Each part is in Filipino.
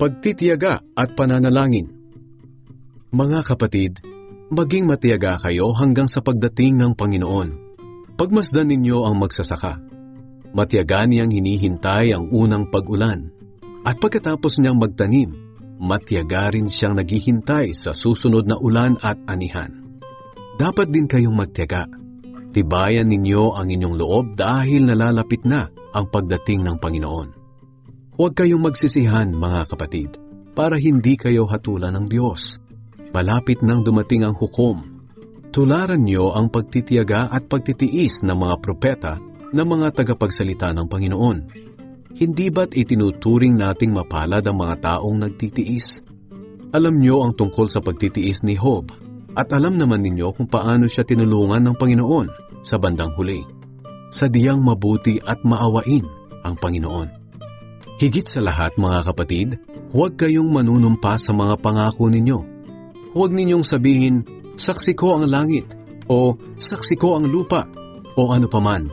Pagtitiyaga at pananalangin. Mga kapatid, maging matiyaga kayo hanggang sa pagdating ng Panginoon. Pagmasdan ninyo ang magsasaka. Matiyaga niyang hinihintay ang unang pag-ulan. At pagkatapos niyang magtanim, matiyaga rin siyang naghihintay sa susunod na ulan at anihan. Dapat din kayong magtiyaga. Tibayan ninyo ang inyong loob dahil nalalapit na ang pagdating ng Panginoon. Huwag kayong magsisihan, mga kapatid, para hindi kayo hatulan ng Diyos. Malapit nang dumating ang hukom. Tularan niyo ang pagtitiyaga at pagtitiis ng mga propeta na mga tagapagsalita ng Panginoon. Hindi ba't itinuturing nating mapalad ang mga taong nagtitiis? Alam niyo ang tungkol sa pagtitiis ni Job at alam naman ninyo kung paano siya tinulungan ng Panginoon sa bandang huli. Sadyang mabuti at maawain ang Panginoon. Higit sa lahat, mga kapatid, huwag kayong manunumpa sa mga pangako ninyo. Huwag ninyong sabihin, saksi ko ang langit, o saksi ko ang lupa, o ano paman.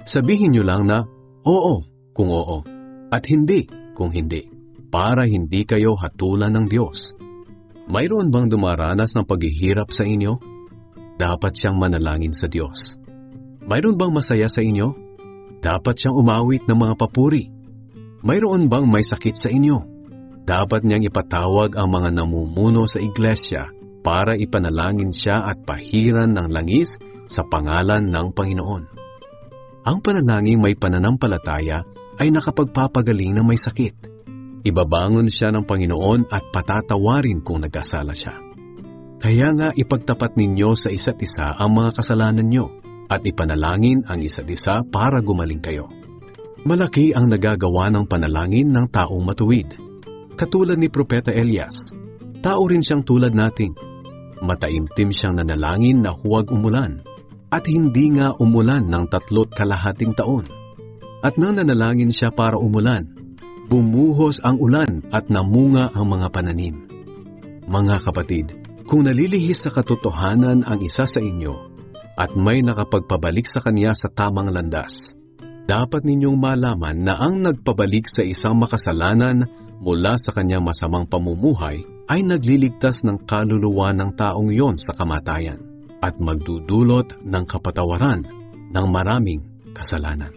Sabihin nyo lang na, oo kung oo, at hindi kung hindi, para hindi kayo hatulan ng Diyos. Mayroon bang dumaranas ng paghihirap sa inyo? Dapat siyang manalangin sa Diyos. Mayroon bang masaya sa inyo? Dapat siyang umawit ng mga papuri. Mayroon bang may sakit sa inyo? Dapat niyang ipatawag ang mga namumuno sa iglesia para ipanalangin siya at pahiran ng langis sa pangalan ng Panginoon. Ang panalangin may pananampalataya ay nakapagpapagaling ng may sakit. Ibabangon siya ng Panginoon at patatawarin kung nagkasala siya. Kaya nga ipagtapat ninyo sa isa't isa ang mga kasalanan nyo at ipanalangin ang isa't isa para gumaling kayo. Malaki ang nagagawa ng panalangin ng taong matuwid. Katulad ni Propeta Elias, tao rin siyang tulad nating. Mataimtim siyang nanalangin na huwag umulan, at hindi nga umulan ng 3.5 taon. At nang nanalangin siya para umulan, bumuhos ang ulan at namunga ang mga pananim. Mga kapatid, kung nalilihis sa katotohanan ang isa sa inyo, at may nakapagpabalik sa kanya sa tamang landas, dapat ninyong malaman na ang nagpabalik sa isang makasalanan mula sa kanyang masamang pamumuhay ay nagliligtas ng kaluluwa ng taong yon sa kamatayan at magdudulot ng kapatawaran ng maraming kasalanan.